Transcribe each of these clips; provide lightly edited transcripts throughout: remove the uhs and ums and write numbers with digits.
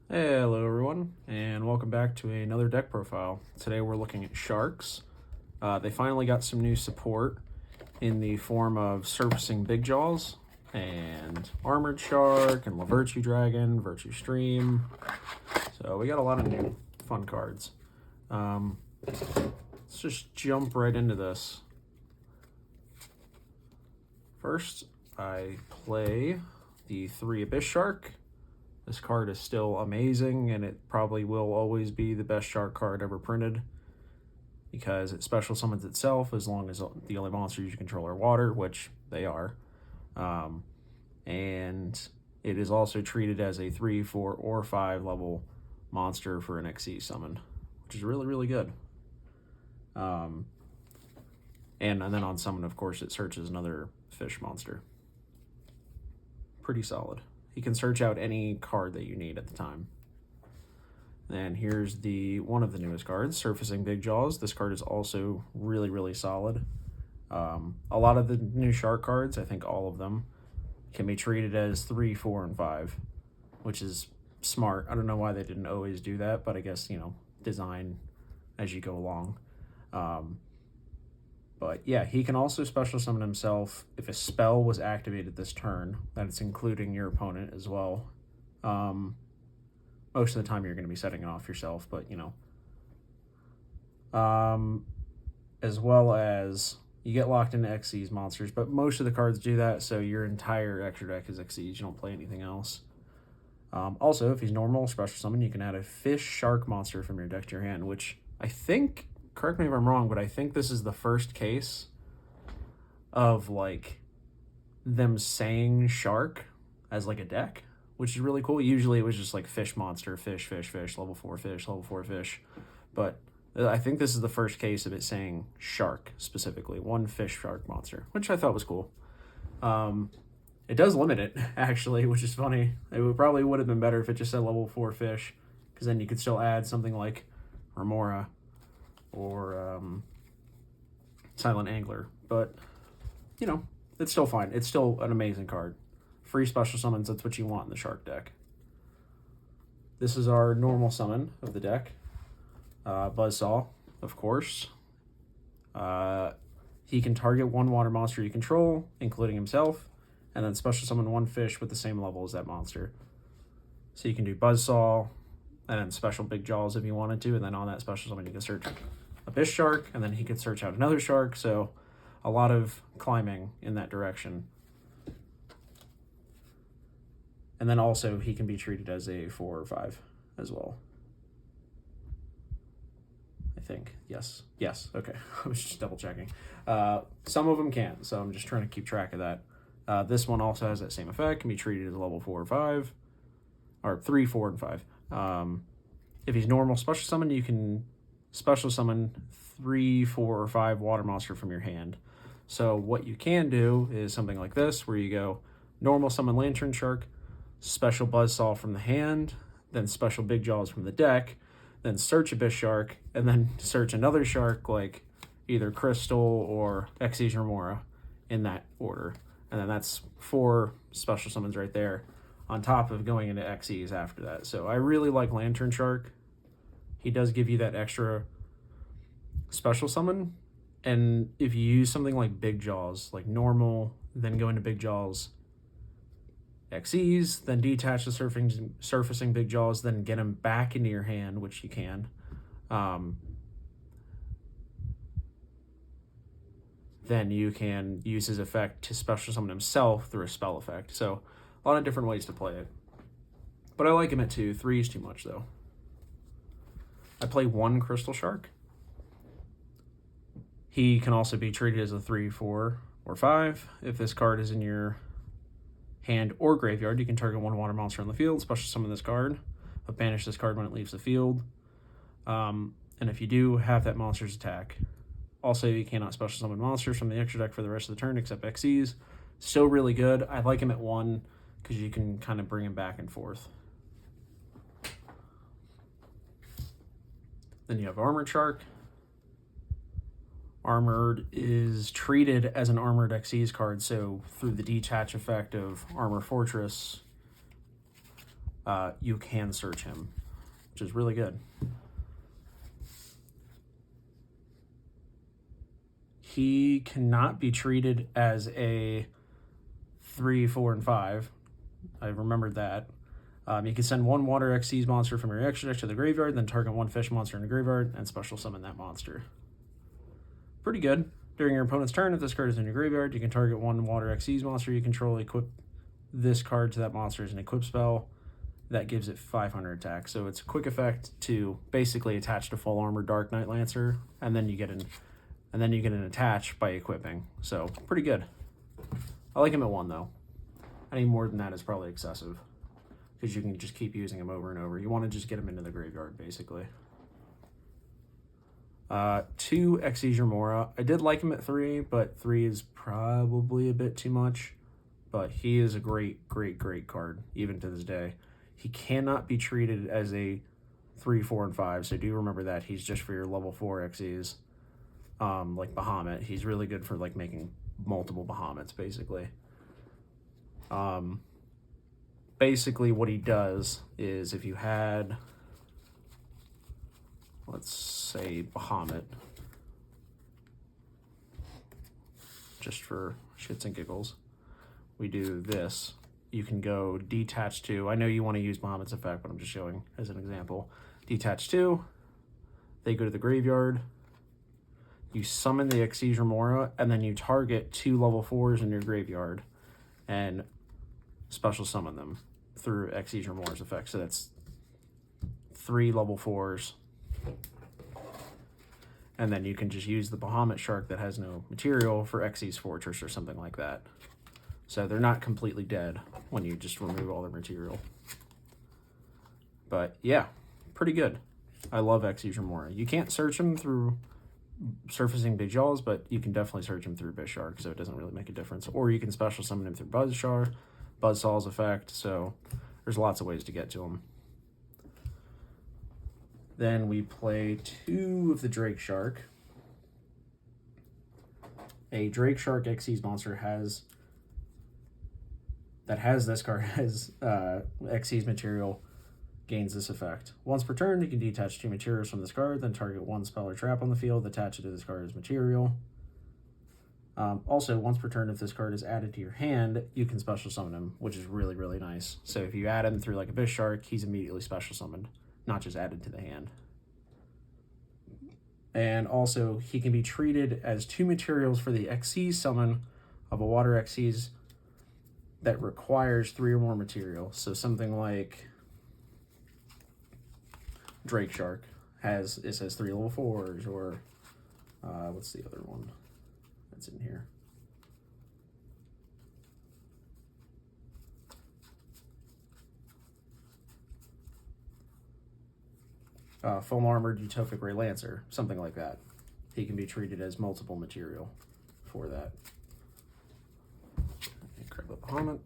Hello everyone, and welcome back to another deck profile. Today we're looking at sharks. They finally got some new support in the form of Surfacing Big Jaws, and Armored Shark, and Lavirtue Dragon, Virtue Stream. So we got a lot of new fun cards. Let's just jump right into this. First, I play the 3 Abyss Shark. This card is still amazing, and it probably will always be the best shark card ever printed because it special summons itself as long as the only monsters you control are water, which they are. And it is also treated as a 3, 4, or 5 level monster for an XE summon, which is really, really good. And then on summon, of course, it searches another fish monster. Pretty solid. You can search out any card that you need at the time. And here's one of the newest cards, Surfacing Big Jaws. This card is also really, really solid. A lot of the new shark cards, I think all of them, can be treated as 3, 4, and 5, which is smart. I don't know why they didn't always do that, but I guess, design as you go along. But yeah, he can also special summon himself if a spell was activated this turn. That's including your opponent as well. Most of the time you're going to be setting it off yourself, but as well as you get locked into Xyz monsters, but most of the cards do that, so your entire extra deck is Xyz. You don't play anything else. Also, if he's normal special summon, you can add a fish shark monster from your deck to your hand, which I think, correct me if I'm wrong, but I think this is the first case of them saying shark as a deck, which is really cool. Usually it was just fish monster, fish, fish, fish, level 4 fish, level 4 fish. But I think this is the first case of it saying shark specifically, one fish shark monster, which I thought was cool. It does limit it, actually, which is funny. It probably would have been better if it just said level 4 fish, because then you could still add something like Remora or Silent Angler. But, it's still fine. It's still an amazing card. Free special summons, that's what you want in the shark deck. This is our normal summon of the deck. Buzzsaw, of course. He can target one water monster you control, including himself, and then special summon one fish with the same level as that monster. So you can do Buzzsaw, and then special Big Jaws if you wanted to, and then on that special summon you can search Abyss Shark, and then he could search out another shark, so a lot of climbing in that direction. And then also he can be treated as a 4 or 5 as well. I think. Yes, okay. I was just double checking. Some of them can, so I'm just trying to keep track of that. This one also has that same effect, can be treated as a level 4 or 5, or 3, 4, and 5. If he's normal special summon, you can special summon 3, 4, or 5 water monster from your hand. So what you can do is something like this, where you go normal summon Lantern Shark, special Buzzsaw from the hand, then special Big Jaws from the deck, then search Abyss Shark, and then search another shark like either Crystal or Xyz Remora in that order. And then that's 4 special summons right there, on top of going into Xyz after that. So I really like Lantern Shark. He does give you that extra special summon. And if you use something like Big Jaws, like normal, then go into Big Jaws, Xyz, then detach the surfacing Big Jaws, then get him back into your hand, which you can. Then you can use his effect to special summon himself through a spell effect. So a lot of different ways to play it. But I like him at 2. 3 is too much, though. I play 1 Crystal Shark. He can also be treated as a 3, 4, or 5. If this card is in your hand or graveyard, you can target 1 water monster on the field, special summon this card, but banish this card when it leaves the field. And if you do, have that monster's attack. Also, you cannot special summon monsters from the extra deck for the rest of the turn except Xyz. Still really good. I like him at 1 because you can kind of bring him back and forth. Then you have Armored Shark. Armored is treated as an Armored Xyz card, so through the detach effect of Armor Fortress, you can search him, which is really good. He cannot be treated as a 3, 4, and 5. I remembered that. You can send one Water Xyz monster from your extra deck to the graveyard, then target one fish monster in the graveyard, and special summon that monster. Pretty good. During your opponent's turn, if this card is in your graveyard, you can target one Water Xyz monster you control, equip this card to that monster as an equip spell. That gives it 500 attack. So it's a quick effect to basically attach to full armor Dark Knight Lancer, and then you get an attach by equipping. So pretty good. I like him at 1 though. Any more than that is probably excessive, because you can just keep using him over and over. You want to just get him into the graveyard, basically. 2, Xyz Remora. I did like him at 3, but 3 is probably a bit too much. But he is a great, great, great card, even to this day. He cannot be treated as a 3, 4, and 5, so do remember that. He's just for your level 4 Xyz. Like Bahamut. He's really good for like making multiple Bahamuts, basically. Basically what he does is, if you had, let's say, Bahamut, just for shits and giggles, we do this. You can go detach 2. I know you want to use Bahamut's effect, but I'm just showing as an example. Detach 2. They go to the graveyard. You summon the Xyz Remora, and then you target 2 level 4s in your graveyard and special summon them through Xyz Remora's effect. So that's 3 level 4s. And then you can just use the Bahamut Shark that has no material for Xyz Fortress or something like that. So they're not completely dead when you just remove all their material. But yeah, pretty good. I love Xyz Remora. You can't search them through surfacing Big Jaws, but you can definitely search him through Bishark, so it doesn't really make a difference. Or you can special summon him through Buzzsaw's effect, so there's lots of ways to get to him. Then we play 2 of the Drake Shark. A Drake Shark Xyz monster has this card as Xyz material gains this effect. Once per turn, you can detach 2 materials from this card, then target 1 spell or trap on the field, attach it to this card as material. Also, once per turn, if this card is added to your hand, you can special summon him, which is really, really nice. So if you add him through like a Bishark, he's immediately special summoned, not just added to the hand. And also, he can be treated as 2 materials for the Xyz summon of a Water Xyz that requires 3 or more material. So something like Drake Shark says 3 level 4s, or what's the other one that's in here? Full armored Utophic Ray Lancer, something like that. He can be treated as multiple material for that. Grab up Bahamut.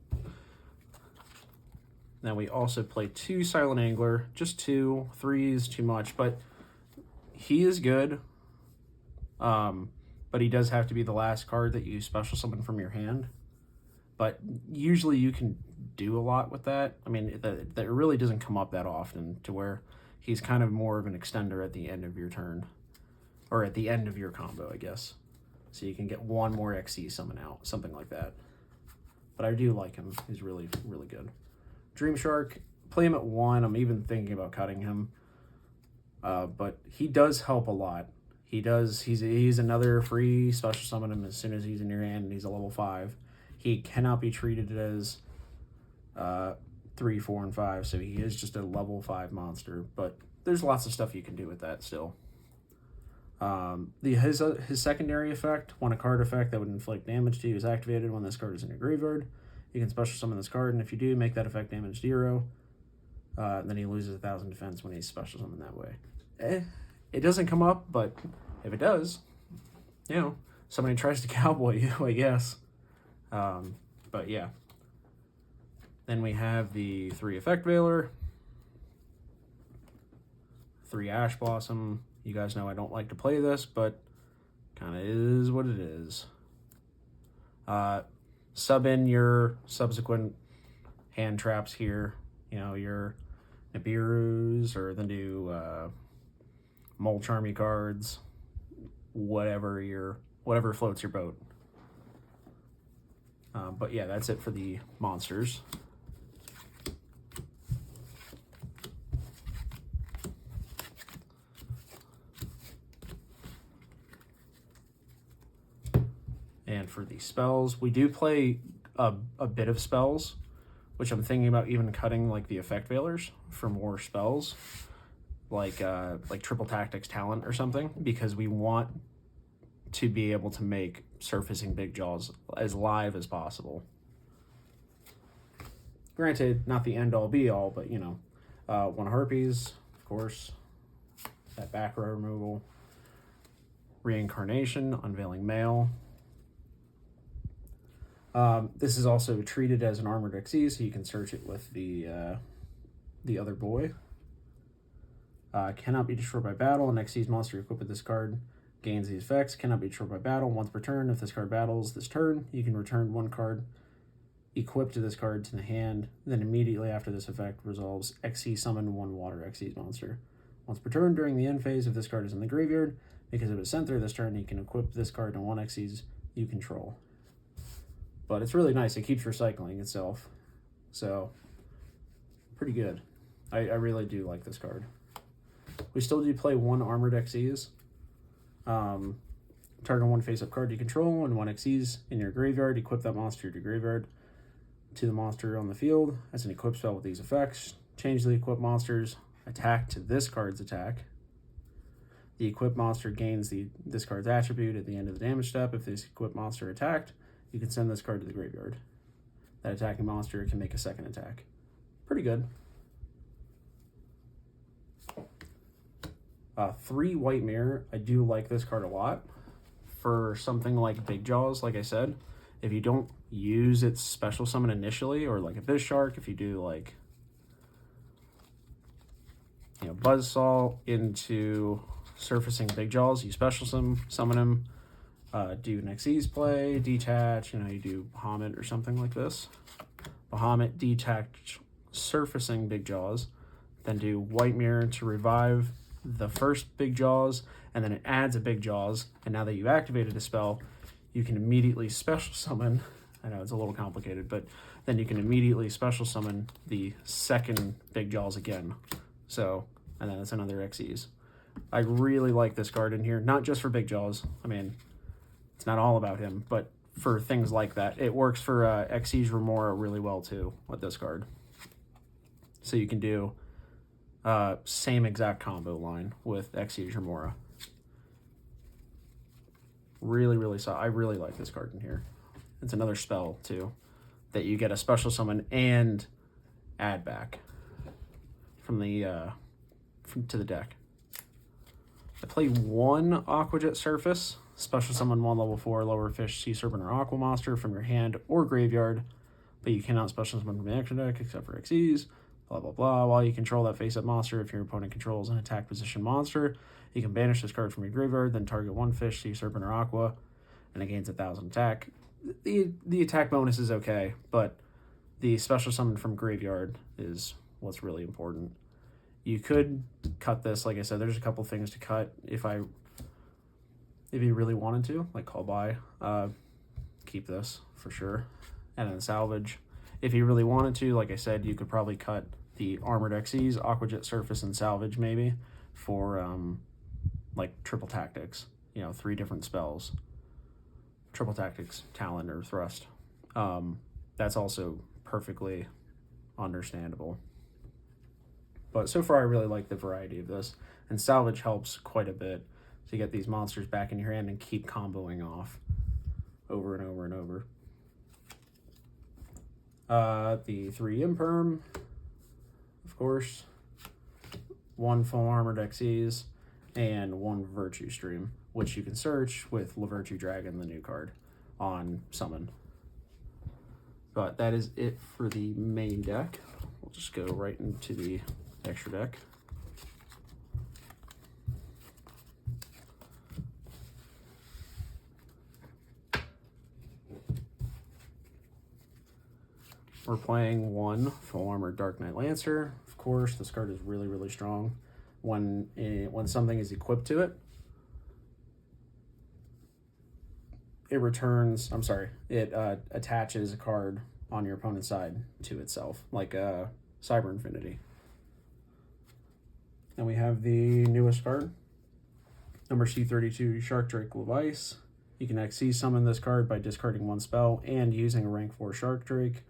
Then we also play 2 Silent Angler, just 2. 3 is too much, but he is good. But he does have to be the last card that you special summon from your hand. But usually you can do a lot with that. I mean, that really doesn't come up that often, to where he's kind of more of an extender at the end of your turn. Or at the end of your combo, I guess. So you can get 1 more Xyz summon out, something like that. But I do like him. He's really, really good. Dream Shark, play him at 1. I'm even thinking about cutting him. But he does help a lot. He does. He's another free special summon him as soon as he's in your hand, and he's a level 5. He cannot be treated as 3, 4, and 5, so he is just a level 5 monster. But there's lots of stuff you can do with that still. His secondary effect, when a card effect that would inflict damage to you is activated when this card is in your graveyard, you can special summon this card, and if you do, make that effect damage 0. Then he loses 1,000 defense when he's special summoned that way. It doesn't come up, but if it does, somebody tries to cowboy you, I guess. But yeah. Then we have the 3 Effect Veiler, 3 Ash Blossom. You guys know I don't like to play this, but kind of is what it is. Sub in your subsequent hand traps here. You know, your Nibiru's or the new Molch Army cards, whatever floats your boat. But yeah, that's it for the monsters. And for the spells, we do play a bit of spells, which I'm thinking about even cutting like the effect veilers for more spells, like Triple Tactics Talent or something, because we want to be able to make Surfacing Big Jaws as live as possible. Granted, not the end all be all, but you know, 1 Harpies, of course, that back row removal, Reincarnation, Unveiling Male. This is also treated as an armored XE, so you can search it with the other boy. Cannot be destroyed by battle. An XE's monster equipped with this card gains these effects. Cannot be destroyed by battle once per turn. If this card battles this turn, you can return 1 card equipped to this card to the hand. Then immediately after this effect resolves, XE summon 1 water XE's monster. Once per turn during the end phase, if this card is in the graveyard, because it was sent there this turn, you can equip this card to 1 XE's you control. But it's really nice. It keeps recycling itself. So, pretty good. I really do like this card. We still do play 1 armored XEs. Target 1 face-up card you control and 1 XEs in your graveyard. Equip that monster to your graveyard to the monster on the field as an equip spell with these effects. Change the equipped monster's attack to this card's attack. The equipped monster gains this card's attribute at the end of the damage step. If this equipped monster attacked, you can send this card to the graveyard. That attacking monster can make a second attack. Pretty good. 3 White Mirror. I do like this card a lot. For something like Big Jaws, like I said, if you don't use its special summon initially, or like a Bishark, if you do like, you know, Buzzsaw into Surfacing Big Jaws, you special summon him, do an XE's play, detach, you know, you do Bahamut or something like this. Bahamut, detach, Surfacing Big Jaws, then do White Mirror to revive the first Big Jaws, and then it adds a Big Jaws, and now that you've activated a spell, you can immediately special summon, I know it's a little complicated, but then you can immediately special summon the second Big Jaws again. So, and then it's another XE's. I really like this card in here, not just for Big Jaws. I mean, it's not all about him, but for things like that. It works for XE's Remora really well too with this card. So you can do same exact combo line with XE's Remora. Really, really I really like this card in here. It's another spell too that you get a special summon and add back from the to the deck. I play 1 Aquajet Surface, special summon 1 level 4 lower fish, sea serpent, or aqua monster from your hand or graveyard, but you cannot special summon from the extra deck except for XE's. Blah blah blah. While you control that face-up monster, if your opponent controls an attack position monster, you can banish this card from your graveyard, then target 1 fish, sea serpent, or aqua, and it gains 1,000 attack. The attack bonus is okay, but the special summon from graveyard is what's really important. You could cut this, like I said, there's a couple things to cut if you really wanted to, like call by, keep this for sure, and then salvage. If you really wanted to, like I said, you could probably cut the armored XEs, Aquajet Surface, and salvage maybe for like Triple Tactics, you know, 3 different spells. Triple Tactics, Talent, or Thrust. That's also perfectly understandable. But so far I really like the variety of this, and salvage helps quite a bit to get these monsters back in your hand and keep comboing off over and over and over. The 3 Imperm, of course, 1 full armored XEs, and 1 Virtue Stream, which you can search with LaVirtue Dragon, the new card, on Summon. But that is it for the main deck. We'll just go right into the extra deck. we're playing one Full Armored Dark Knight Lancer. Of course, this card is really, really strong. When something is equipped to it, it returns, it attaches a card on your opponent's side to itself, like Cyber Infinity. Then we have the newest card, number C32, Shark Drake Levice. You can XC summon this card by discarding one spell and using a rank 4 Shark Drake.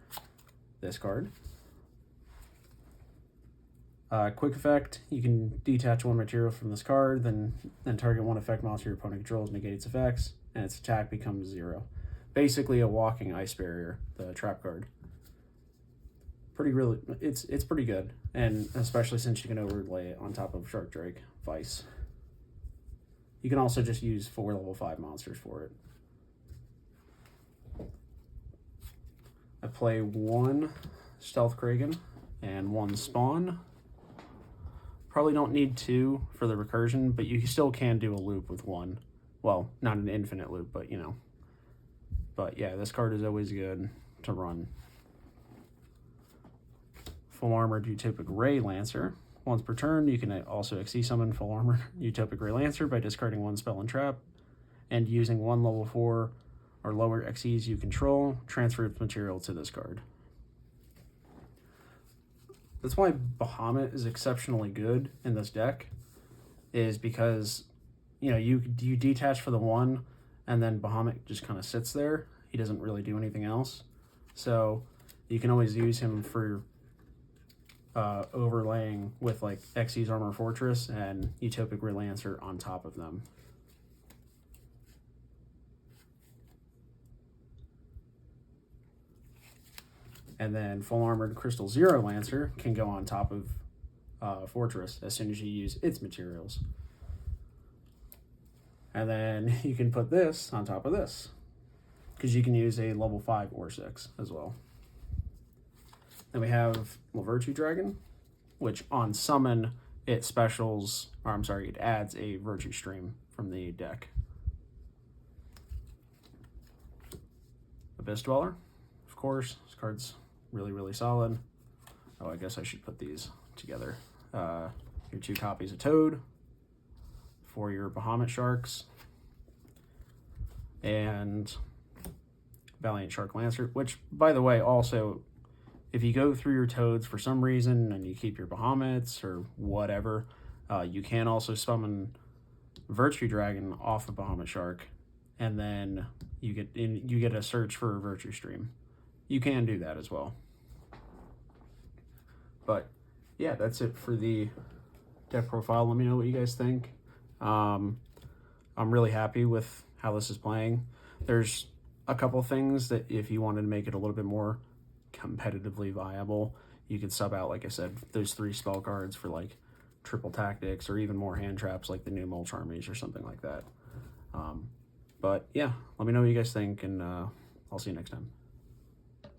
This card. Quick effect, you can detach one material from this card, then target one effect monster your opponent controls, negate its effects, and its attack becomes 0. Basically a walking ice barrier, the trap card. It's pretty good, and especially since you can overlay it on top of Shark Drake Vice. You can also just use 4 level 5 monsters for it. I play 1 Stealth Kraken and 1 Spawn. Probably don't need 2 for the recursion, but you still can do a loop with 1. Well, not an infinite loop, but you know. But yeah, this card is always good to run. Full Armored Utopic Ray Lancer. Once per turn, you can also XC summon Full Armored Utopic Ray Lancer by discarding 1 spell and trap, and using 1 level 4 or lower XCs you control, transfer its material to this card. That's why Bahamut is exceptionally good in this deck, is because, you know, you detach for the 1, and then Bahamut just kind of sits there. He doesn't really do anything else. So you can always use him for overlaying with like Xyz Armor Fortress and Utopic Ray Lancer on top of them. And then Full Armored Crystal Zero Lancer can go on top of Fortress as soon as you use its materials. And then you can put this on top of this, because you can use a level 5 or 6 as well. Then we have Lavirtue Dragon, which on summon it it adds a Virtue Stream from the deck. Abyss Dweller, of course, this card's really, really solid. Oh, I guess I should put these together. Your 2 copies of Toad for your Bahamut Sharks, and Valiant Shark Lancer, which, by the way, also, if you go through your Toads for some reason and you keep your Bahamuts or whatever, you can also summon Virtue Dragon off of Bahamut Shark, and then you get a search for a Virtue Stream. You can do that as well. But yeah, that's it for the deck profile. Let me know what you guys think. I'm really happy with how this is playing. There's a couple things that if you wanted to make it a little bit more competitively viable, you could sub out, like I said, those 3 spell cards for like triple tactics or even more hand traps like the new Mulch Armies or something like that. But yeah, let me know what you guys think, and I'll see you next time.